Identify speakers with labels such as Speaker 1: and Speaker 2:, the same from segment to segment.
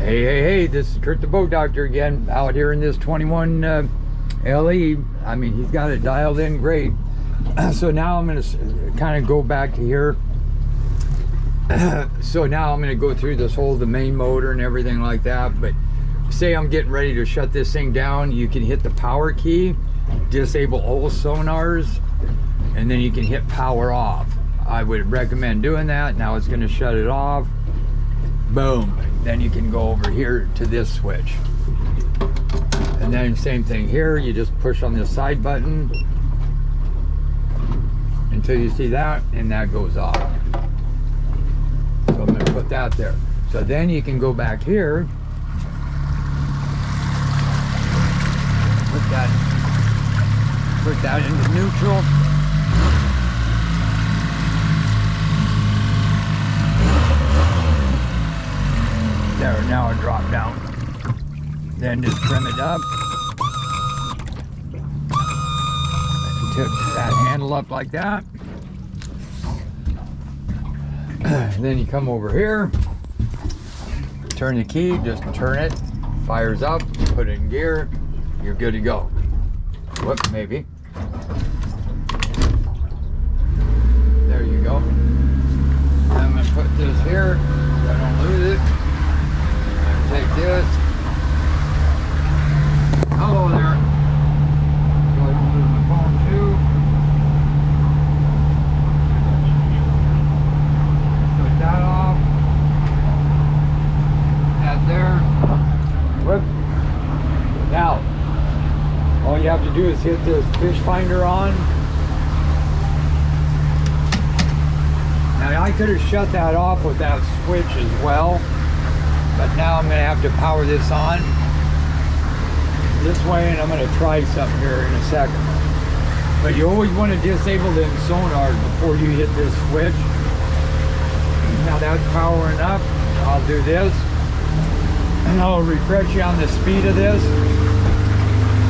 Speaker 1: Hey, this is Kurt the Boat Doctor again, out here in this 21 LE. I mean, he's got it dialed in great. So now I'm going to kind of go back to here. So now I'm going to go through this whole, the main motor and everything like that. But say I'm getting ready to shut this thing down, you can hit the power key, disable all sonars, and then you can hit power off. I would recommend doing that. Now it's going to shut it off. Boom. Then you can go over here to this switch. And then same thing here, you just push on this side button until you see that, and that goes off. So I'm going to put that there. So then you can go back here, put that into neutral. There, now it dropped down. Then just trim it up. Tip that handle up like that. Then you come over here, turn the key, just turn it, fires up, put it in gear, you're good to go. Whoops, maybe. There you go. I'm going to put this here so I don't lose it. Take this. Hello there. Go ahead and lose my phone too. Put that off. That there. Whoop. Now, all you have to do is hit this fish finder on. Now I could have shut that off with that switch as well. But now I'm going to have to power this on this way, and I'm going to try something here in a second. But you always want to disable the sonars before you hit this switch. Now that's powering up. I'll do this, and I'll refresh you on the speed of this.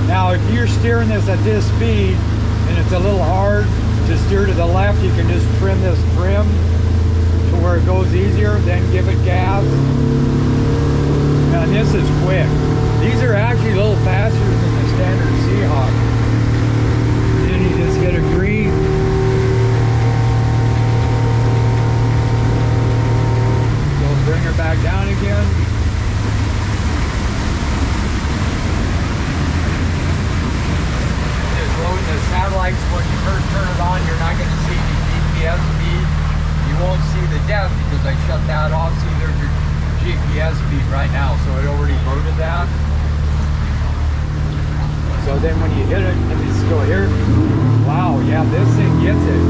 Speaker 1: Now if you're steering this at this speed and it's a little hard to steer to the left, you can just trim this trim to where it goes easier, then give it gas. Now this is quick. These are actually a little faster than the standard Seahawk. Then you just hit agree. So bring her back down again. Just loading the satellites. When you first turn it on, you're not going to see the GPS feed. You won't see the depth because I shut that off. See, there's your GPS feed right now, so it already loaded that. So then when you hit it, let me just go here. Wow, yeah, this thing gets it.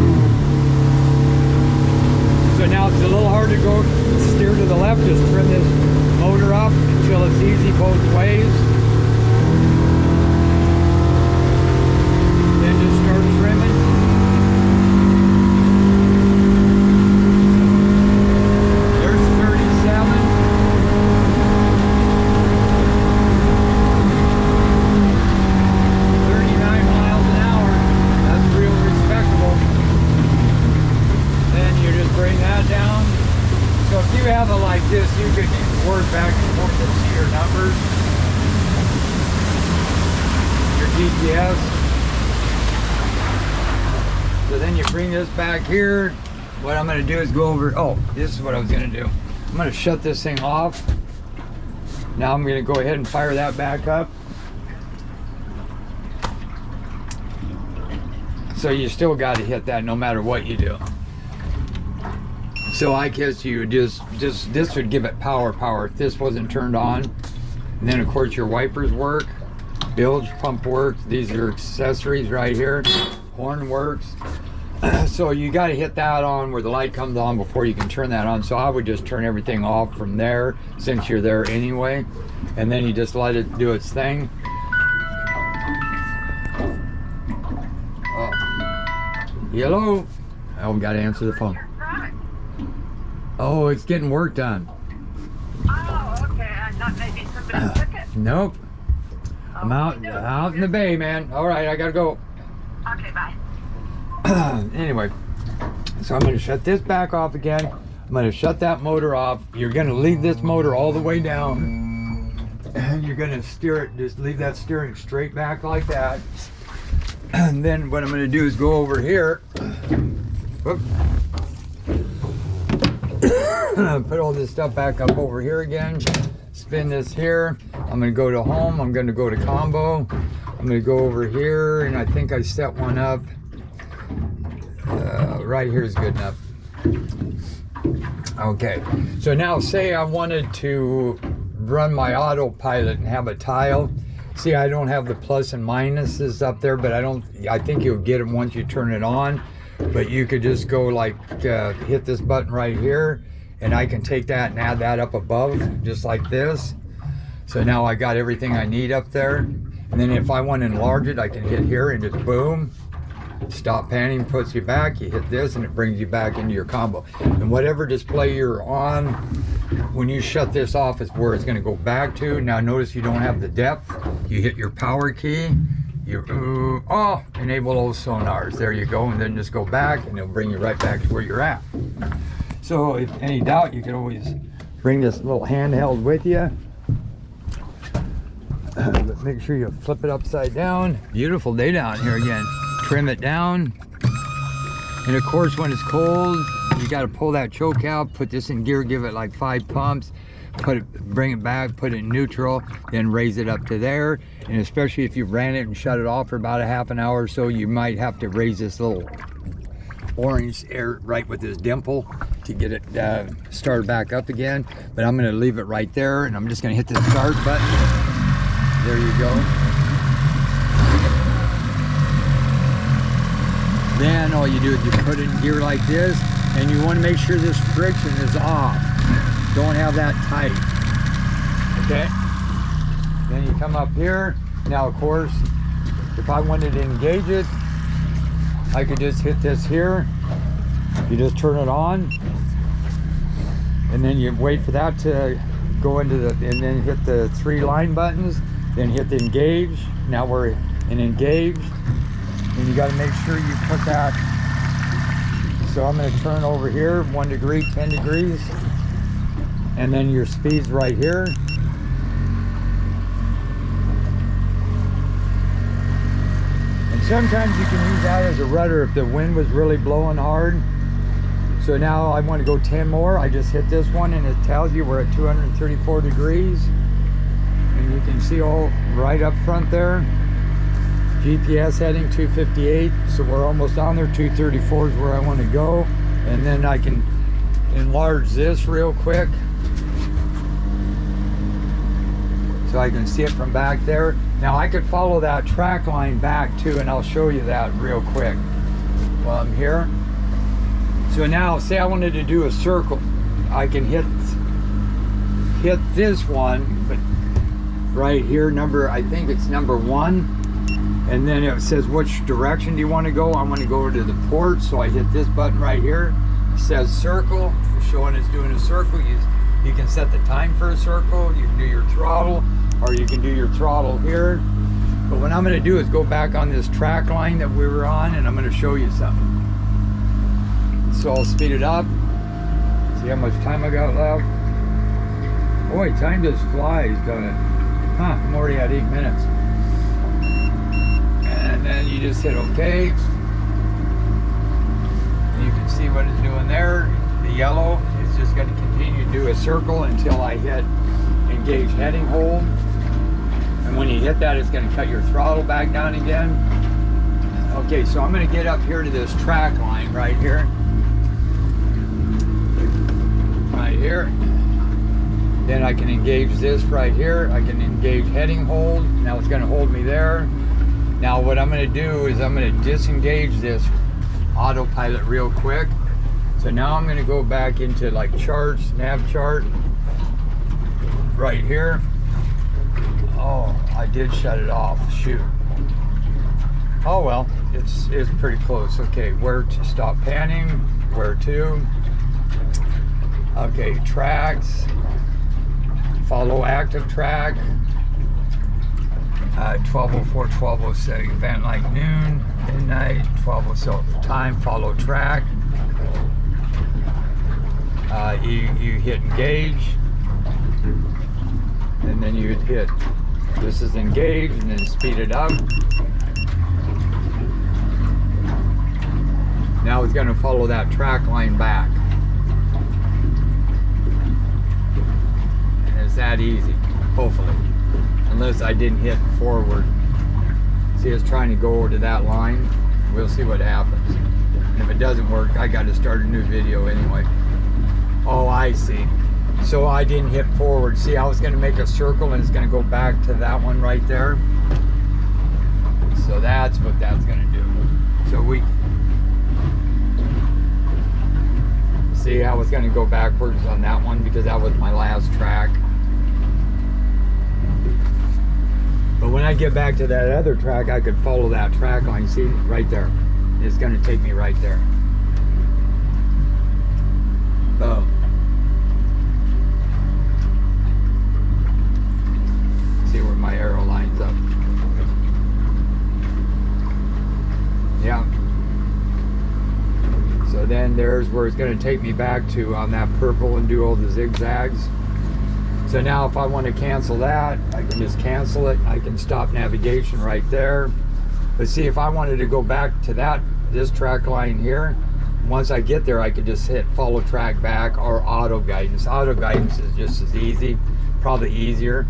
Speaker 1: So now it's a little hard to go steer to the left. Just trim this motor up until it's easy both ways. Then just start trimming. This, you can work back and forth to see your numbers, your GPS. So then you bring this back here. What I'm going to do is go over, oh, this is what I was going to do. I'm going to shut this thing off. Now I'm going to go ahead and fire that back up. So you still got to hit that no matter what you do. So I guess you just this would give it power if this wasn't turned on. And then of course your wipers work, bilge pump works, these are accessories right here, horn works. So you got to hit that on where the light comes on before you can turn that on. So I would just turn everything off from there since you're there anyway, and then you just let it do its thing. Hello? Oh, we got to answer the phone. Oh, it's getting work done.
Speaker 2: Oh, okay. I thought maybe somebody took it.
Speaker 1: Nope. I'm out in the bay, man. All right, I gotta go.
Speaker 2: Okay, bye.
Speaker 1: Anyway, so I'm gonna shut this back off again. I'm I'm going to shut that motor off. You're going to leave this motor all the way down. And you're going to steer it, just leave that steering straight back like that. And then what I'm going to do is go over here. Whoop. Put all this stuff back up over here again. Spin this here. I'm going to go to home. I'm going to go to combo. I'm going to go over here, and I think I set one up. Right here is good enough. Okay, so now say I wanted to run my autopilot and have a tile. See, I don't have the plus and minuses up there, but I think you'll get them once you turn it on. But you could just go like, hit this button right here, and I can take that and add that up above, just like this. So now I got everything I need up there. And then if I want to enlarge it, I can hit here and just boom. Stop panning puts you back. You hit this and it brings you back into your combo. And whatever display you're on, when you shut this off is where it's going to go back to. Now notice you don't have the depth. You hit your power key. You enable those sonars. There you go. And then just go back and it'll bring you right back to where you're at. So if any doubt, you can always bring this little handheld with you. But make sure you flip it upside down. Beautiful day down here again. Trim it down. And of course, when it's cold, you got to pull that choke out, put this in gear, give it like 5 pumps, bring it back, put it in neutral, then raise it up to there. And especially if you ran it and shut it off for about a half an hour or so, you might have to raise this little orange air right with this dimple to get it started back up again. But I'm going to leave it right there, and I'm just going to hit the start button. There you go. Then all you do is you put it in gear like this, and you want to make sure this friction is off. Don't have that tight. Okay? Then you come up here. Now, of course, if I wanted to engage it, I could just hit this here. You just turn it on, and then you wait for that to go into the, and then hit the 3 line buttons, then hit the engage. Now we're in engaged. And you got to make sure you put that. So I'm going to turn over here 1 degree, 10 degrees, and then your speed's right here. And sometimes you can use that as a rudder if the wind was really blowing hard. So now I want to go 10 more. I just hit this one and it tells you we're at 234 degrees. And you can see all right up front there. GPS heading 258, so we're almost on there. 234 is where I want to go. And then I can enlarge this real quick so I can see it from back there. Now I could follow that track line back too, and I'll show you that real quick while I'm here. So now say I wanted to do a circle, I can hit this one, but right here, I think it's number 1. And then it says which direction do you want to go. I want to go to the port, so I hit this button right here. It says circle, showing it's doing a circle. You can set the time for a circle, you can do your throttle, or you can do your throttle here. But what I'm going to do is go back on this track line that we were on, and I'm going to show you something. So I'll speed it up. See how much time I got left. Boy, time just flies, doesn't it? Huh, I'm already at 8 minutes. And then you just hit OK. And you can see what it's doing there. The yellow is just going to continue to do a circle until I hit engage heading hold. And when you hit that, it's going to cut your throttle back down again. Okay, so I'm going to get up here to this track line right here. Right here. Then I can engage this right here. I can engage heading hold. Now it's going to hold me there. Now what I'm going to do is I'm going to disengage this autopilot real quick. So now I'm going to go back into like charts, nav chart, right here. Oh, I did shut it off, shoot. Oh well, it's pretty close. Okay, where to stop panning, where to. Okay, tracks, follow active track. 1204, 1206, event like noon, midnight, 1207, time, follow track. You hit engage, and then you'd hit, this is engage, and then speed it up. Now it's going to follow that track line back. And it's that easy, hopefully. Unless I didn't hit forward. See, it's trying to go over to that line. We'll see what happens. And if it doesn't work, I got to start a new video anyway. Oh, I see. So I didn't hit forward. See, I was going to make a circle and it's going to go back to that one right there. So that's what that's going to do. So we see how it's going to go backwards on that one because that was my last track. But when I get back to that other track, I could follow that track line. See, right there. It's going to take me right there. Boom. See where my arrow lines up. Yeah. So then there's where it's going to take me back to on that purple and do all the zigzags. So now if I want to cancel that, I can just cancel it. I can stop navigation right there. But see, if I wanted to go back to this track line here, once I get there, I could just hit follow track back or auto guidance. Auto guidance is just as easy, probably easier,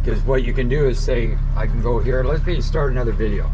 Speaker 1: because what you can do is say, I can go here. Let's start another video.